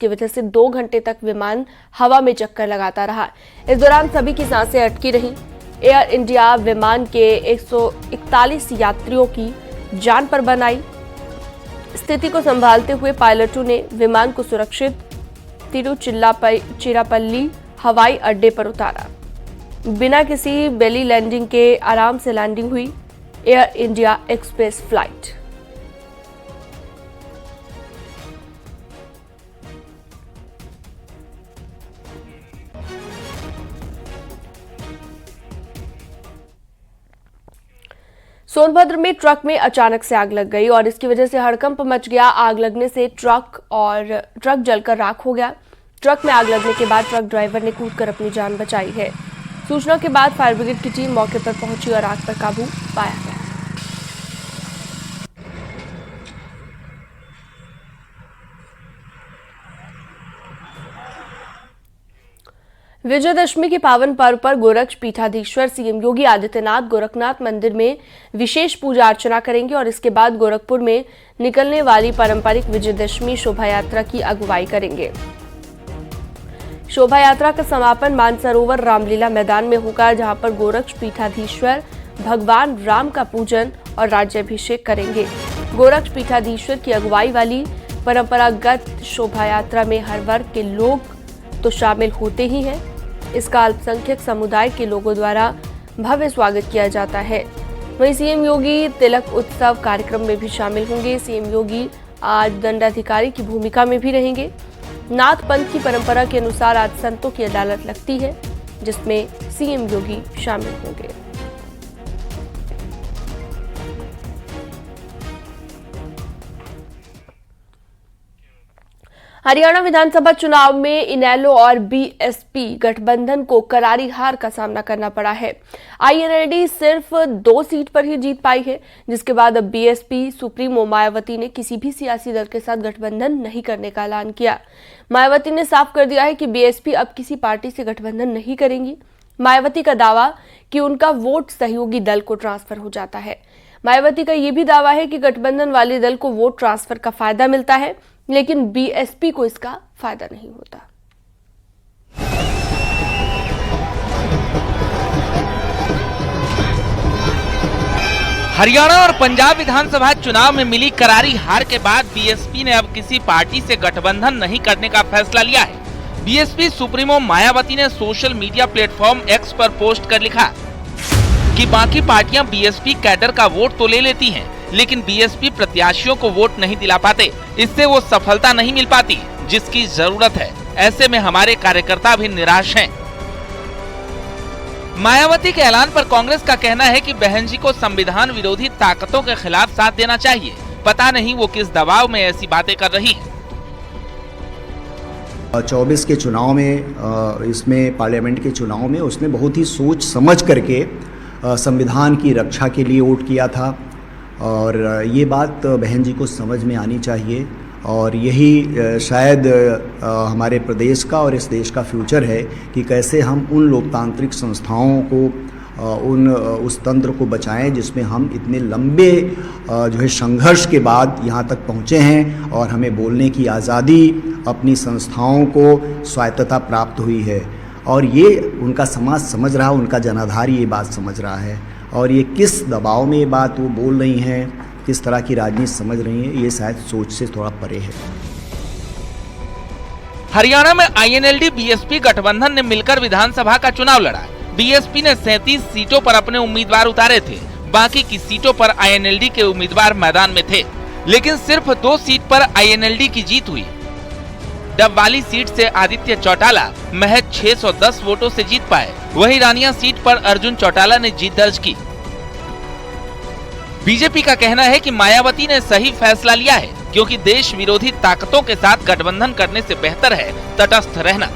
की वजह से 2 घंटे तक विमान हवा में चक्कर लगाता रहा। इस दौरान सभी की सांसें अटकी रहीं। एयर इंडिया विमान के 141 यात्रियों की जान पर बन आई। स्थिति को संभालते हुए पायलटों ने विमान को सुरक्षित तिरुचिरापल्ली हवाई अड्डे पर उतारा। बिना किसी बेली लैंडिंग के आराम से लैंडिंग हुई air India express flight. Sonbhadra में ट्रक में अचानक से आग लग गई और इसकी वजह से हड़कंप मच गया। आग लगने से ट्रक जलकर राख हो गया। ट्रक में आग लगने के बाद ट्रक ड्राइवर ने कूदकर अपनी जान बचाई है। सूचना के बाद फायर ब्रिगेड की टीम मौके पर पहुंची और आग पर काबू पाया गया। विजयदशमी के पावन पर्व पर गोरक्ष पीठाधीश्वर सीएम योगी आदित्यनाथ गोरखनाथ मंदिर में विशेष पूजा अर्चना करेंगे और इसके बाद गोरखपुर में निकलने वाली पारंपरिक विजयदशमी शोभा यात्रा की अगुवाई करेंगे। शोभा यात्रा का समापन मानसरोवर रामलीला मैदान में होगा, जहां पर गोरक्ष पीठाधीश्वर भगवान राम का पूजन और राज्याभिषेक करेंगे। गोरक्ष पीठाधीश्वर की अगुवाई वाली परंपरागत शोभा यात्रा में हर वर्ग के लोग तो शामिल होते ही हैं। इसका अल्पसंख्यक समुदाय के लोगों द्वारा भव्य स्वागत किया जाता है। वहीं सीएम योगी तिलक उत्सव कार्यक्रम में भी शामिल होंगे। सीएम योगी आज दंडाधिकारी की भूमिका में भी रहेंगे। नाथ पंथ की परंपरा के अनुसार आज संतों की अदालत लगती है, जिसमें सीएम योगी शामिल होंगे। हरियाणा विधानसभा चुनाव में इनेलो और बीएसपी गठबंधन को करारी हार का सामना करना पड़ा है। आईएनएलडी सिर्फ 2 सीट पर ही जीत पाई है, जिसके बाद अब बीएसपी सुप्रीमो मायावती ने किसी भी सियासी दल के साथ गठबंधन नहीं करने का ऐलान किया। मायावती ने साफ कर दिया है कि बीएसपी अब किसी पार्टी से गठबंधन नहीं करेंगी। मायावती का दावा कि उनका वोट सहयोगी दल को ट्रांसफर हो जाता है। मायावती का यह भी दावा है कि गठबंधन वाले दल को वोट ट्रांसफर का फायदा मिलता है, लेकिन बीएसपी को इसका फायदा नहीं होता। हरियाणा और पंजाब विधानसभा चुनाव में मिली करारी हार के बाद बीएसपी ने अब किसी पार्टी से गठबंधन नहीं करने का फैसला लिया है। बीएसपी सुप्रीमो मायावती ने सोशल मीडिया प्लेटफॉर्म एक्स पर पोस्ट कर लिखा कि बाकी पार्टियां बीएसपी कैडर का वोट तो ले लेती हैं, लेकिन बीएसपी प्रत्याशियों को वोट नहीं दिला पाते। इससे वो सफलता नहीं मिल पाती जिसकी जरूरत है। ऐसे में हमारे कार्यकर्ता भी निराश हैं। मायावती के ऐलान पर कांग्रेस का कहना है कि बहन जी को संविधान विरोधी ताकतों के खिलाफ साथ देना चाहिए। पता नहीं वो किस दबाव में ऐसी बातें कर रही हैं। 24 के चुनाव में, इसमें पार्लियामेंट के चुनाव में उसने बहुत ही सोच समझ करके संविधान की रक्षा के लिए वोट किया था और ये बात बहन जी को समझ में आनी चाहिए और यही शायद हमारे प्रदेश का और इस देश का फ्यूचर है कि कैसे हम उन लोकतांत्रिक संस्थाओं को उस तंत्र को बचाएं जिसमें हम इतने लंबे जो है संघर्ष के बाद यहाँ तक पहुँचे हैं और हमें बोलने की आज़ादी, अपनी संस्थाओं को स्वायत्तता प्राप्त हुई है और ये उनका समाज समझ रहा, उनका जनाधार ये बात समझ रहा है और ये किस दबाव में ये बात वो बोल रही हैं, किस तरह की राजनीति समझ रही हैं, ये शायद सोच से थोड़ा परे है। हरियाणा में आईएनएलडी बीएसपी गठबंधन ने मिलकर विधानसभा का चुनाव लड़ा। बीएसपी ने 37 सीटों पर अपने उम्मीदवार उतारे थे। बाकी की सीटों पर आईएनएलडी के उम्मीदवार मैदान में थे, लेकिन सिर्फ 2 सीट पर आईएनएलडी की जीत हुई। डबवाली सीट से आदित्य चौटाला महज 610 वोटों से जीत पाए। वहीं रानिया सीट पर अर्जुन चौटाला ने जीत दर्ज की। बीजेपी का कहना है कि मायावती ने सही फैसला लिया है, क्योंकि देश विरोधी ताकतों के साथ गठबंधन करने से बेहतर है तटस्थ रहना।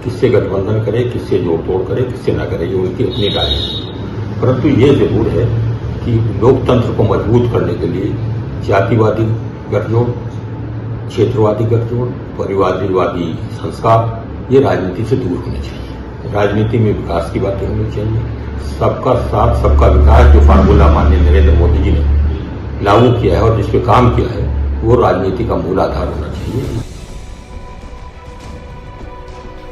किससे गठबंधन करे, किससे जोड़ तोड़ करे, किससे न करे, ये उनकी अपनी राय है। परंतु ये जरूर है कि लोकतंत्र को मजबूत करने के लिए जातिवादी गठजोड़, क्षेत्रवादी गठजोड़, परिवारवादी संस्कार ये राजनीति से दूर होने चाहिए। राजनीति में विकास की बातें होनी चाहिए। सबका साथ सबका विकास जो फार्मूला माननीय नरेंद्र मोदी जी ने लागू किया है और जिस पे काम किया है, वो राजनीति का मूल आधार होना चाहिए।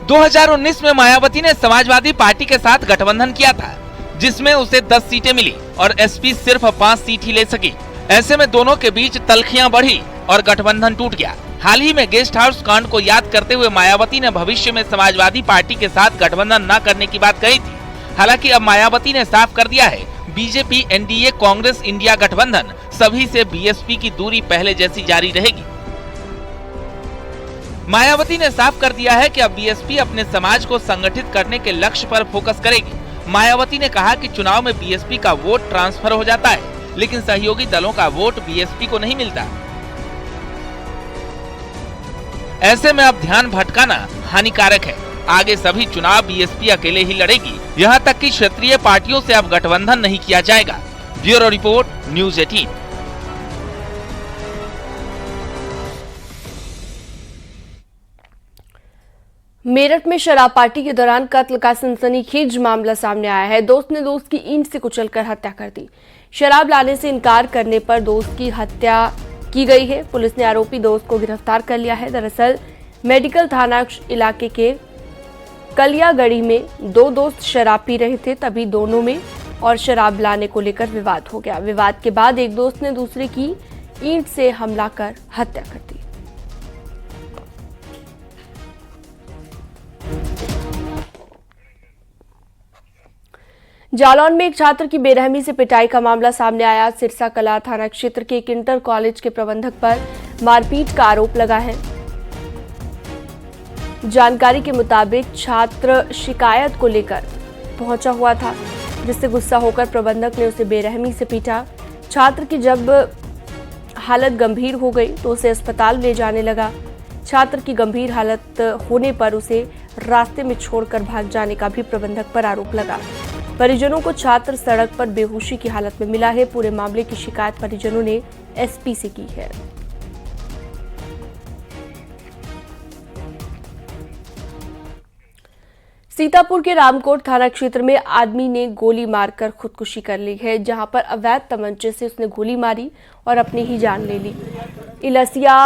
2019 में मायावती ने समाजवादी पार्टी के साथ गठबंधन किया था, जिसमें उसे 10 सीटें मिली और एसपी सिर्फ 5 सीट ही ले सकी। ऐसे में दोनों के बीच तल्खियां बढ़ी और गठबंधन टूट गया। हाल ही में गेस्ट हाउस कांड को याद करते हुए मायावती ने भविष्य में समाजवादी पार्टी के साथ गठबंधन न करने की बात कही थी। हालांकि अब मायावती ने साफ कर दिया है, बीजेपी, एनडीए, कांग्रेस, इंडिया गठबंधन सभी से बीएसपी की दूरी पहले जैसी जारी रहेगी। मायावती ने साफ कर दिया है कि अब बीएसपी अपने समाज को संगठित करने के लक्ष्य पर फोकस करेगी। मायावती ने कहा कि चुनाव में बीएसपी का वोट ट्रांसफर हो जाता है, लेकिन सहयोगी दलों का वोट बीएसपी को नहीं मिलता। ऐसे में अब ध्यान भटकाना हानिकारक है। आगे सभी चुनाव बीएसपी अकेले ही लड़ेगी, यहाँ तक कि क्षेत्रीय पार्टियों से अब गठबंधन नहीं किया जाएगा। Bureau report, news 18। मेरठ में शराब पार्टी के दौरान कत्ल का सनसनीखेज मामला सामने आया है। दोस्त ने दोस्त की ईंट से कुचलकर हत्या कर दी। शराब लाने से इनकार करने पर दोस्त की हत्या की गई है। पुलिस ने आरोपी दोस्त को गिरफ्तार कर लिया है। दरअसल मेडिकल थाना इलाके के कलियागढ़ी में दो दोस्त शराब पी रहे थे, तभी दोनों में और शराब लाने को लेकर विवाद हो गया। विवाद के बाद एक दोस्त ने दूसरे की ईंट से हमला कर हत्या कर दी। जालौन में एक छात्र की बेरहमी से पिटाई का मामला सामने आया। सिरसा कला थाना क्षेत्र के एक इंटर कॉलेज के प्रबंधक पर मारपीट का आरोप लगा है। जानकारी के मुताबिक छात्र शिकायत को लेकर पहुंचा हुआ था, जिससे गुस्सा होकर प्रबंधक ने उसे बेरहमी से पीटा। छात्र की जब हालत गंभीर हो गई तो उसे अस्पताल ले जाने लगा। छात्र की गंभीर हालत होने पर उसे रास्ते में छोड़कर भाग जाने का भी प्रबंधक पर आरोप लगा। परिजनों को छात्र सड़क पर बेहोशी की हालत में मिला है। पूरे मामले की शिकायत परिजनों ने एसपी से की है। सीतापुर के रामकोट थाना क्षेत्र में आदमी ने गोली मारकर खुदकुशी कर ली है, जहां पर अवैध तमंचे से उसने गोली मारी और अपनी ही जान ले ली। इलसिया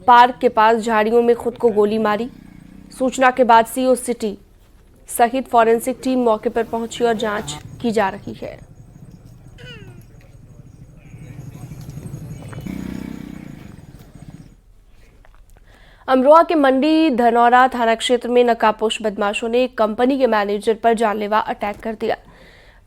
पार्क के पास झाड़ियों में खुद को गोली मारी। सूचना के बाद सीओ सिटी सहित फॉरेंसिक टीम मौके पर पहुंची और जांच की जा रही है। अमरोहा के मंडी धनौरा थाना क्षेत्र में नकाबपोश बदमाशों ने एक कंपनी के मैनेजर पर जानलेवा अटैक कर दिया।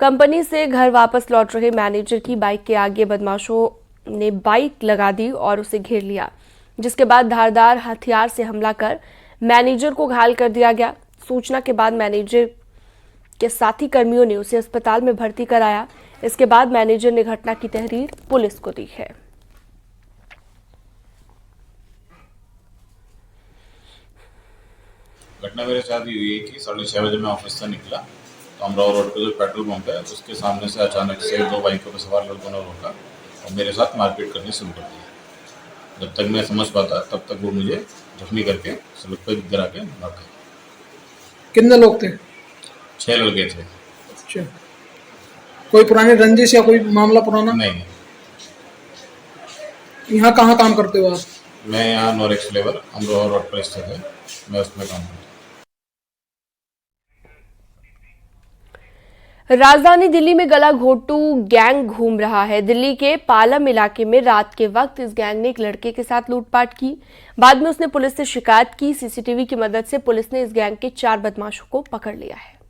कंपनी से घर वापस लौट रहे मैनेजर की बाइक के आगे बदमाशों ने बाइक लगा दी और उसे घेर लिया, जिसके बाद धारदार हथियार से हमला कर मैनेजर को घायल कर दिया गया। सूचना के बाद मैनेजर के साथी कर्मियों ने उसे अस्पताल में भर्ती कराया। इसके बाद मैनेजर ने घटना की तहरीर पुलिस को दी है। घटना मेरे साथ ही हुई है कि 6:30 बजे मैं ऑफिस से निकला तो अमरोहा रोड पे जो पेट्रोल पंप है उसके सामने से अचानक से 2 बाइकों पर सवार लड़कों ने रोका और मेरे साथ मारपीट करनी शुरू कर दी। जब तक मैं समझ पाता तब तक वो मुझे जख्मी करके सड़क पर गिरा के भाग गए। कितने लोग थे? 6 लड़के थे। अच्छा, कोई पुरानी रंजिश या कोई मामला पुराना? नहीं। यहाँ कहाँ काम करते हो आप? मैं यहाँ नोरेक्स फ्लेवर अमरोहा रोड पर स्थित है, मैं उसमें काम करता हूँ। राजधानी दिल्ली में गला घोटू गैंग घूम रहा है। दिल्ली के पालम इलाके में रात के वक्त इस गैंग ने एक लड़के के साथ लूटपाट की। बाद में उसने पुलिस से शिकायत की। सीसीटीवी की मदद से पुलिस ने इस गैंग के 4 बदमाशों को पकड़ लिया है।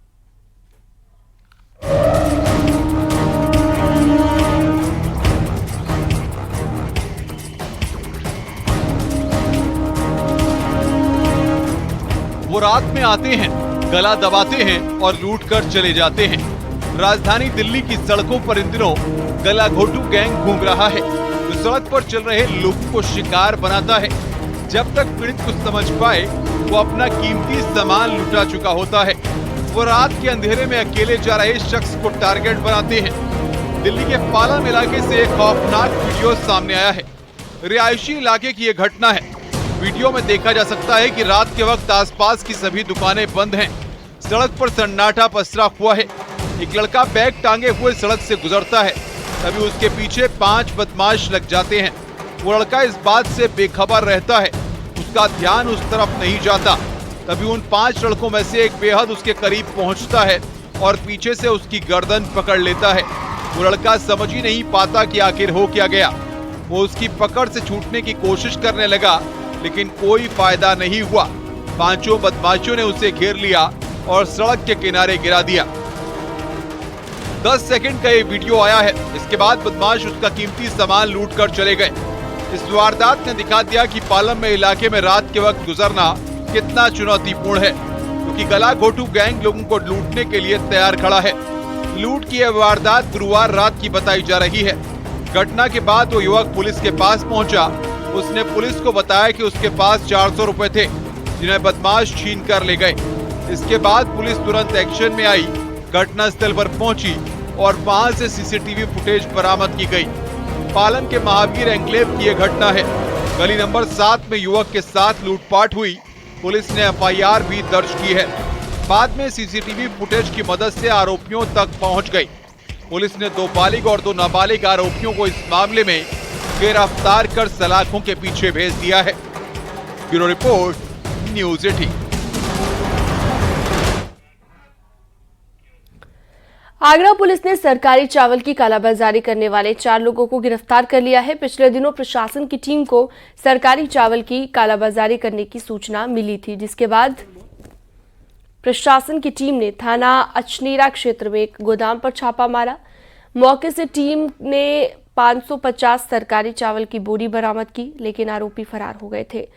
वो रात में आते हैं, गला दबाते हैं और लूट कर चले जाते हैं। राजधानी दिल्ली की सड़कों पर इन दिनों गला घोटू गैंग घूम रहा है, जो सड़क पर चल रहे लोगों को शिकार बनाता है। जब तक पीड़ित कुछ समझ पाए वो अपना कीमती सामान लुटा चुका होता है। वो रात के अंधेरे में अकेले जा रहे शख्स को टारगेट बनाते हैं। दिल्ली के पालम इलाके से एक खौफनाक वीडियो सामने आया है। रिहायशी इलाके की ये घटना है। वीडियो में देखा जा सकता है कि रात के वक्त आसपास की सभी दुकानें बंद हैं। सड़क पर सन्नाटा पसरा हुआ है। एक लड़का बैग टांगे हुए सड़क से गुजरता है, तभी उसके पीछे 5 बदमाश लग जाते हैं। वो लड़का इस बात से बेखबर रहता है, उसका ध्यान उस तरफ नहीं जाता। तभी उन 5 लड़कों में से एक बेहद उसके करीब पहुंचता है और पीछे से उसकी गर्दन पकड़ लेता है। वो लड़का समझ ही नहीं पाता कि आखिर हो क्या गया। वो उसकी पकड़ से छूटने की कोशिश करने लगा, लेकिन कोई फायदा नहीं हुआ। 5 बदमाशों ने उसे घेर लिया और सड़क के किनारे गिरा दिया। 10 सेकंड का ये वीडियो आया है। इसके बाद बदमाश उसका कीमती सामान लूट कर चले गए। इस वारदात ने दिखा दिया कि पालम में इलाके में रात के वक्त गुजरना कितना चुनौतीपूर्ण है, क्योंकि गला घोटू गैंग लोगों को लूटने के लिए तैयार खड़ा है। लूट की यह वारदात गुरुवार रात की बताई जा रही है। घटना के बाद वो युवक पुलिस के पास पहुंचा। उसने पुलिस को बताया कि उसके पास 400 रुपए थे, जिन्हें बदमाश छीन कर ले गए। इसके बाद पुलिस तुरंत एक्शन में आई, घटना स्थल पर पहुंची और वहां से सीसीटीवी फुटेज बरामद की गई। पालम के महावीर एन्क्लेव की यह घटना है। गली नंबर 7 में युवक के साथ लूटपाट हुई। पुलिस ने एफआईआर भी दर्ज की है। बाद में सीसीटीवी फुटेज की मदद से आरोपियों तक पहुंच गई। पुलिस ने 2 बालिग और 2 नाबालिग आरोपियों को इस मामले में गिरफ्तार कर सलाखों के पीछे भेज दिया है। Bureau report, news 18। Agra police ने सरकारी चावल की कालाबाजारी करने वाले 4 लोगों को गिरफ्तार कर लिया है। पिछले दिनों प्रशासन की टीम को सरकारी चावल की कालाबाजारी करने की सूचना मिली थी, जिसके बाद प्रशासन की टीम ने थाना अचनेरा क्षेत्र में एक गोदाम पर छापा मारा। मौके से टीम ने 550 सरकारी चावल की बोरी बरामद की, लेकिन आरोपी फरार हो गए थे।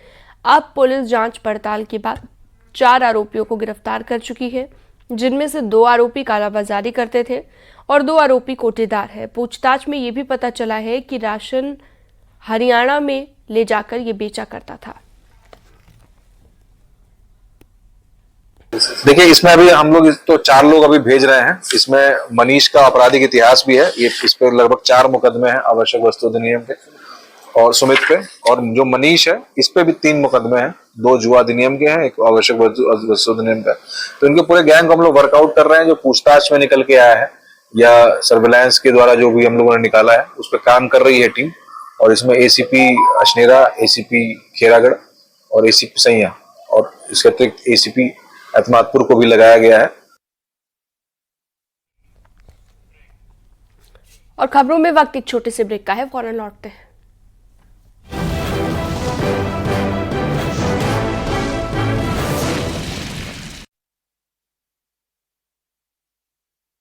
अब पुलिस जांच पड़ताल के बाद 4 आरोपियों को गिरफ्तार कर चुकी है, जिनमें से 2 आरोपी कालाबाजारी करते थे और 2 आरोपी कोटेदार है। पूछताछ में ये भी पता चला है कि राशन हरियाणा में ले जाकर ये बेचा करता था। देखिए, इसमें अभी हम लोग तो 4 लोग अभी भेज रहे हैं। इसमें मनीष का आपराधिक इतिहास भी है। ये इस पे लगभग 4 मुकदमे हैं आवश्यक वस्तु अधिनियम के, और सुमित पे, और जो मनीष है इस पे भी 3 मुकदमे हैं। 2 जुआ अधिनियम के हैं, एक आवश्यक वस्तु अधिनियम का। तो इनके पूरे गैंग को हम लोग वर्कआउट कर रहे हैं। जो पूछताछ में निकल के आया है या सर्विलांस के द्वारा जो भी हम लोगों ने निकाला है, उस पर काम कर रही है टीम। और इसमें एसीपी अचनेरा, एसीपी खेरागढ़ और एसीपी सैया और इसके अतिरिक्त एसीपी एतमादपुर को भी लगाया गया है। और खबरों में वक्त एक छोटे से ब्रेक का है, फौरन लौटते हैं।